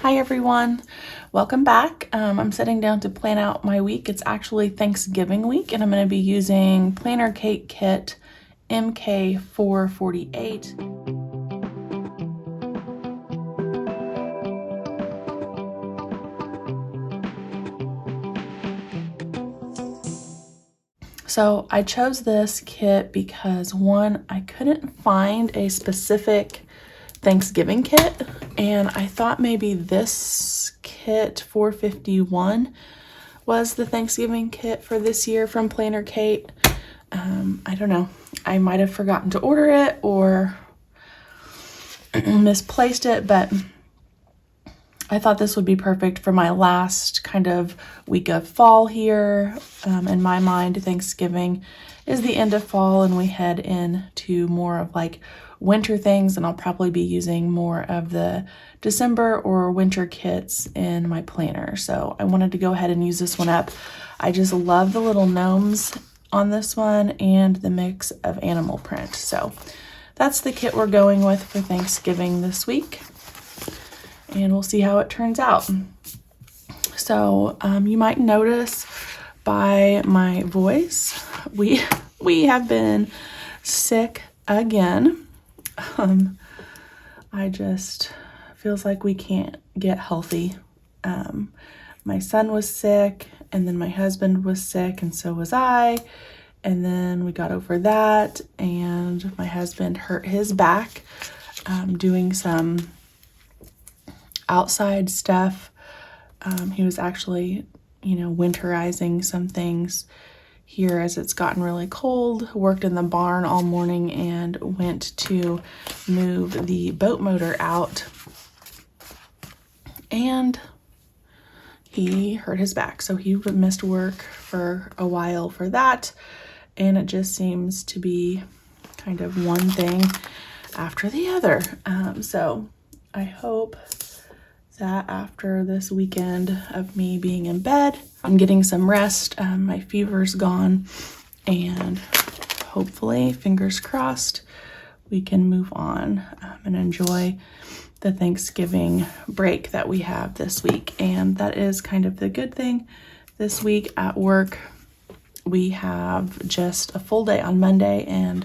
Hi everyone, welcome back. I'm sitting down to plan out my week. It's actually Thanksgiving week and I'm going to be using PlannerKate kit MK448. So I chose this kit because one, I couldn't find a specific Thanksgiving kit, and I thought maybe this kit 451 was the Thanksgiving kit for this year from PlannerKate. I don't know. I might have forgotten to order it or misplaced it, but I thought this would be perfect for my last kind of week of fall here. In my mind, Thanksgiving is the end of fall and we head into more of like winter things, and I'll probably be using more of the December or winter kits in my planner. So I wanted to go ahead and use this one up. I just love the little gnomes on this one and the mix of animal print. So that's the kit we're going with for Thanksgiving this week, and we'll see how it turns out. So you might notice by my voice, we have been sick again. I just feels like we can't get healthy. My son was sick, and then my husband was sick, and so was I. And then we got over that, and my husband hurt his back doing some outside stuff. He was actually, winterizing some things here as it's gotten really cold. Worked in the barn all morning and went to move the boat motor out, and he hurt his back. So he missed work for a while for that, and it just seems to be kind of one thing after the other. So I hope that after this weekend of me being in bed, I'm getting some rest, my fever's gone, and hopefully, fingers crossed, we can move on and enjoy the Thanksgiving break that we have this week. And that is kind of the good thing. This week at work, we have just a full day on Monday and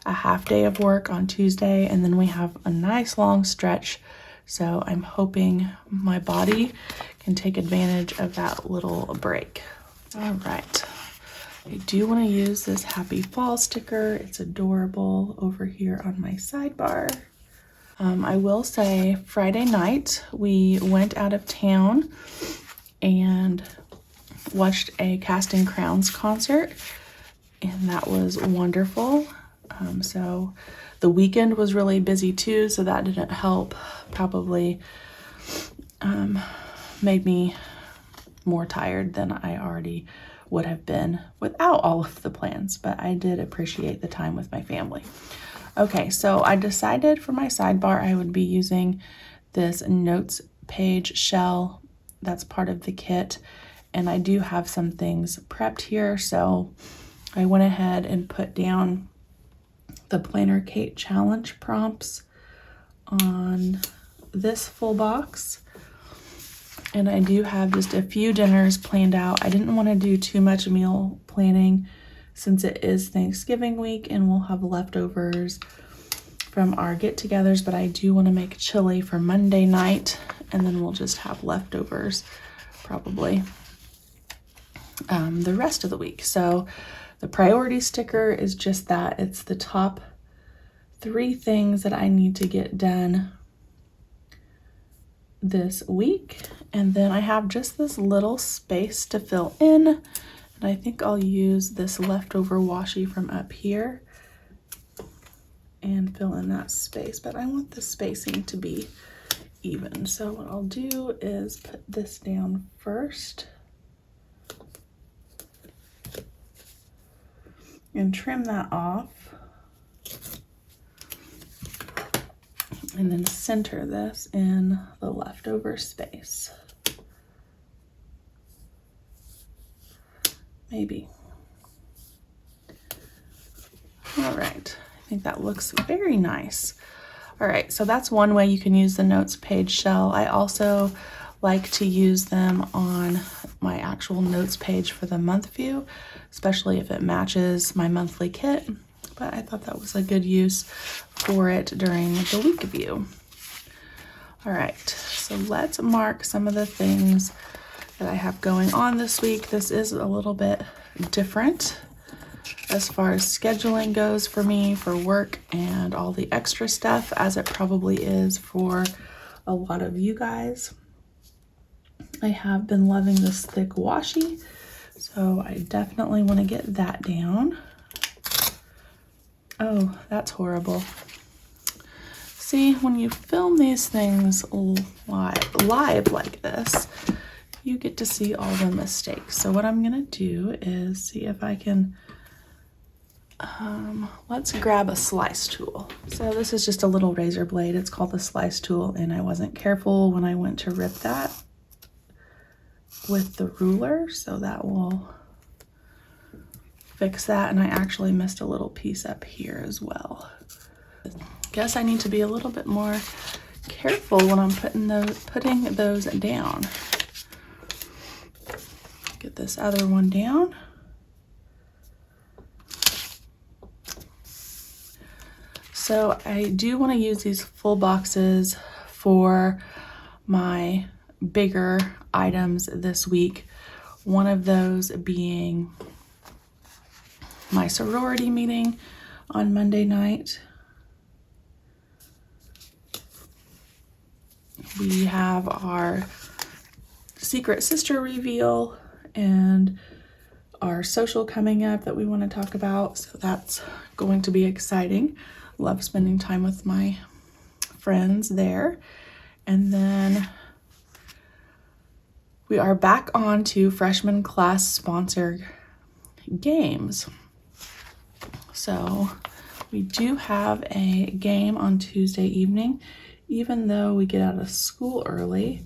a half day of work on Tuesday, and then we have a nice long stretch. So I'm hoping my body can take advantage of that little break. All right. I do want to use this Happy Fall sticker. It's adorable over here on my sidebar. I will say Friday night we went out of town and watched a Casting Crowns concert, and that was wonderful. So the weekend was really busy too, so that didn't help. Probably made me more tired than I already would have been without all of the plans, but I did appreciate the time with my family. Okay, so I decided for my sidebar I would be using this notes page shell that's part of the kit, and I do have some things prepped here, so I went ahead and put down the PlannerKate challenge prompts on this full box. And I do have just a few dinners planned out. I didn't want to do too much meal planning since it is Thanksgiving week and we'll have leftovers from our get-togethers, but I do want to make chili for Monday night, and then we'll just have leftovers probably the rest of the week. So the priority sticker is just that. It's the top 3 things that I need to get done this week. And then I have just this little space to fill in. And I think I'll use this leftover washi from up here and fill in that space. But I want the spacing to be even. So what I'll do is put this down first and trim that off, and then center this in the leftover space. Maybe. All right, I think that looks very nice. All right, so that's one way you can use the notes page shell. I also like to use them on my actual notes page for the month view, especially if it matches my monthly kit. But I thought that was a good use for it during the week view. All right, so let's mark some of the things that I have going on this week. This is a little bit different as far as scheduling goes for me, for work and all the extra stuff, as it probably is for a lot of you guys. I have been loving this thick washi, so I definitely want to get that down. Oh, that's horrible. See, when you film these things live like this, you get to see all the mistakes. So what I'm gonna do is see if I can, let's grab a slice tool. So this is just a little razor blade. It's called the slice tool, and I wasn't careful when I went to rip that with the ruler, so that will fix that. And I actually missed a little piece up here as well. Guess I need to be a little bit more careful when I'm putting those down. Get this other one down. So I do want to use these full boxes for my bigger items this week. One of those being my sorority meeting on Monday night. We have our secret sister reveal and our social coming up that we want to talk about. So that's going to be exciting. Love spending time with my friends there. And then we are back on to freshman class sponsored games. So we do have a game on Tuesday evening. Even though we get out of school early,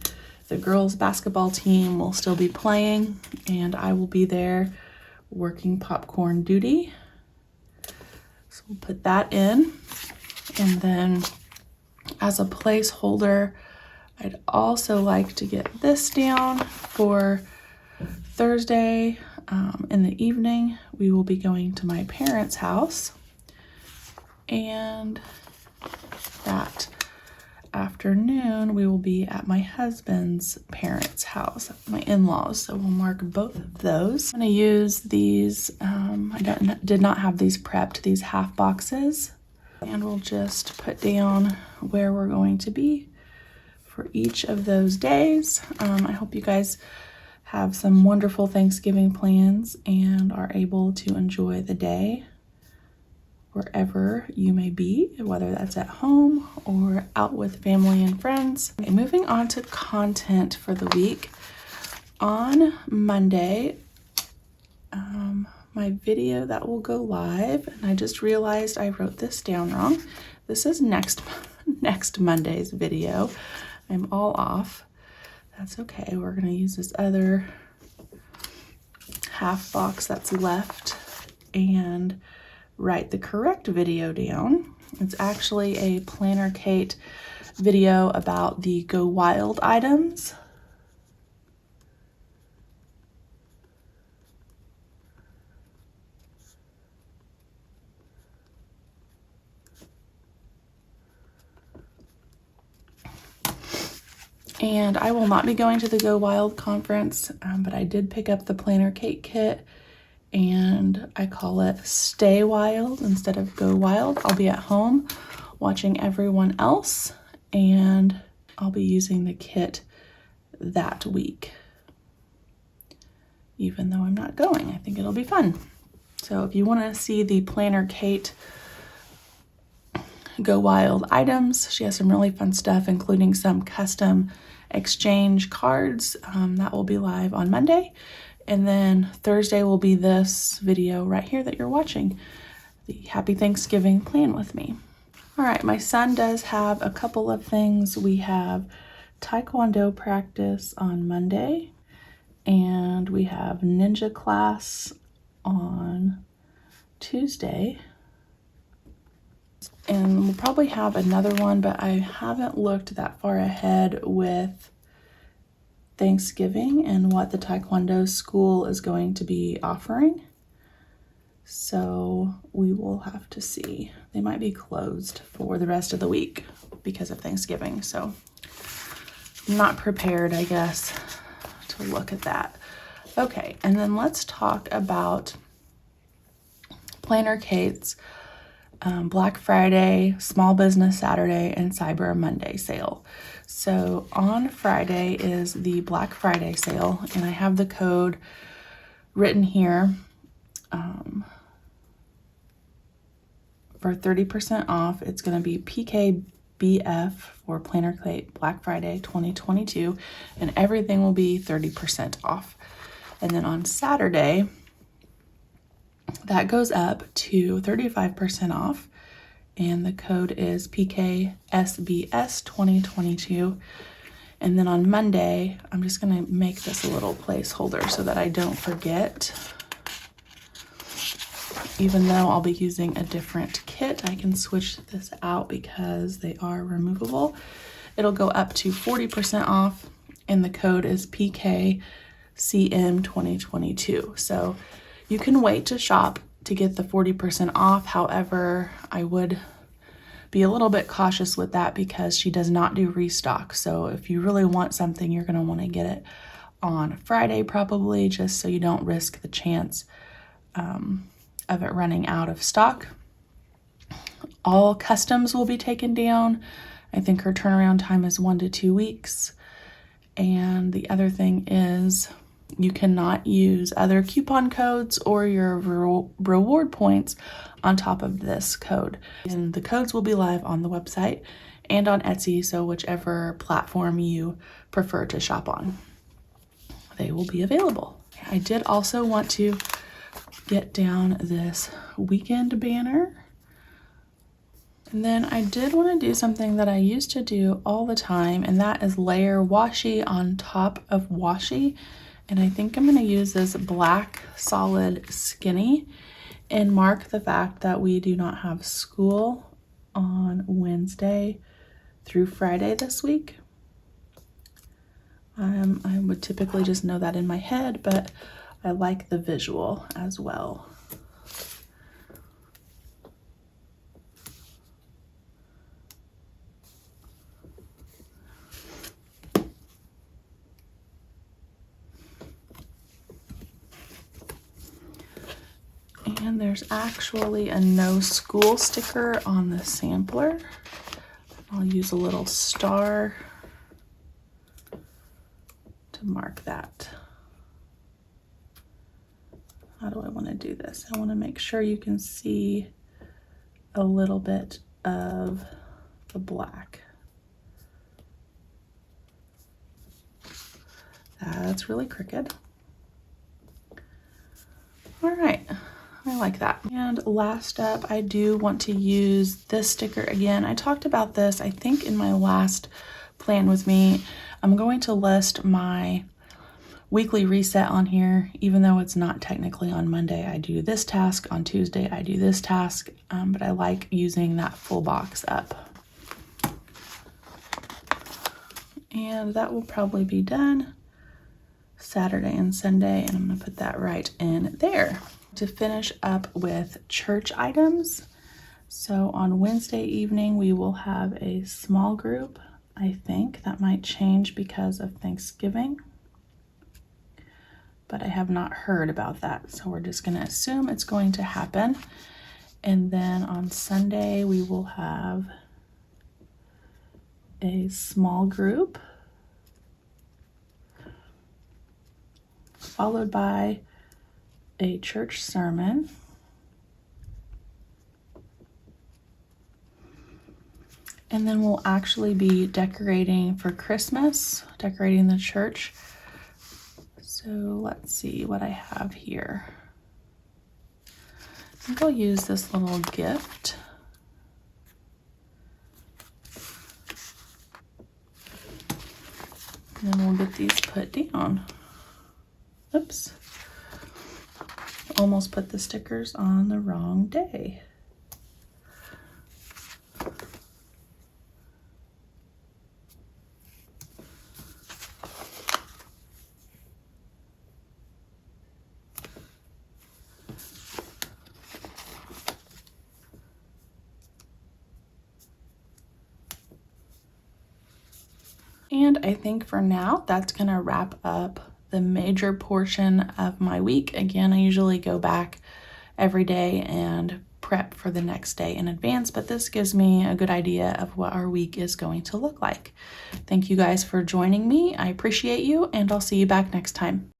the girls' basketball team will still be playing, and I will be there working popcorn duty. So we'll put that in. And then as a placeholder, I'd also like to get this down for Thursday in the evening. We will be going to my parents' house, and that afternoon we will be at my husband's parents' house, my in-laws. So we'll mark both of those. I'm going to use these, I did not have these prepped, these half boxes, and we'll just put down where we're going to be for each of those days. I hope you guys have some wonderful Thanksgiving plans and are able to enjoy the day wherever you may be, whether that's at home or out with family and friends. Okay, moving on to content for the week. On Monday, my video that will go live, and I just realized I wrote this down wrong. This is next Monday's video. I'm all off. That's okay. We're gonna use this other half box that's left and write the correct video down. It's actually a PlannerKate video about the Go Wild items. And I will not be going to the Go Wild conference, but I did pick up the PlannerKate kit, and I call it Stay Wild instead of Go Wild. I'll be at home watching everyone else, and I'll be using the kit that week. Even though I'm not going, I think it'll be fun. So if you want to see the PlannerKate Go Wild items, she has some really fun stuff, including some custom exchange cards. That will be live on Monday. And then Thursday will be this video right here that you're watching, the Happy Thanksgiving Plan with me. All right, my son does have a couple of things. We have Taekwondo practice on Monday, and we have ninja class on Tuesday. And we'll probably have another one, but I haven't looked that far ahead with Thanksgiving and what the Taekwondo school is going to be offering. So we will have to see. They might be closed for the rest of the week because of Thanksgiving. So I'm not prepared, I guess, to look at that. Okay, and then let's talk about PlannerKate's Black Friday, Small Business Saturday, and Cyber Monday sale. So on Friday is the Black Friday sale, and I have the code written here for 30% off. It's going to be PKBF for PlannerKate Black Friday 2022, and everything will be 30% off. And then on Saturday, that goes up to 35% off, and the code is PKSBS 2022. And then on Monday, I'm just going to make this a little placeholder so that I don't forget. Even though I'll be using a different kit, I can switch this out because they are removable. It'll go up to 40% off, and the code is PKCM 2022. So you can wait to shop to get the 40% off. However, I would be a little bit cautious with that because she does not do restock. So if you really want something, you're going to want to get it on Friday probably, just so you don't risk the chance of it running out of stock. All customs will be taken down. I think her turnaround time is 1 to 2 weeks. And the other thing is you cannot use other coupon codes or your reward points on top of this code. And the codes will be live on the website and on Etsy, so whichever platform you prefer to shop on, they will be available. I did also want to get down this weekend banner. And then I did want to do something that I used to do all the time, and that is layer washi on top of washi. And I think I'm going to use this black solid skinny and mark the fact that we do not have school on Wednesday through Friday this week. I would typically just know that in my head, but I like the visual as well. And there's actually a no school sticker on the sampler. I'll use a little star to mark that. How do I want to do this? I want to make sure you can see a little bit of the black. That's really crooked. All right. I like that. And last up, I do want to use this sticker again. I talked about this, I think, in my last plan with me. I'm going to list my weekly reset on here, even though it's not technically on Monday. I do this task. On Tuesday, I do this task, but I like using that full box up. And that will probably be done Saturday and Sunday, and I'm going to put that right in there. To finish up with church items, so on Wednesday evening we will have a small group. I think that might change because of Thanksgiving, but I have not heard about that, so we're just going to assume it's going to happen. And then on Sunday we will have a small group followed by a church sermon, and then we'll actually be decorating for Christmas, decorating the church. So let's see what I have here. I think I'll use this little gift. And then we'll get these put down. Oops. Almost put the stickers on the wrong day. And I think for now, that's gonna wrap up the major portion of my week. Again, I usually go back every day and prep for the next day in advance, but this gives me a good idea of what our week is going to look like. Thank you guys for joining me. I appreciate you, and I'll see you back next time.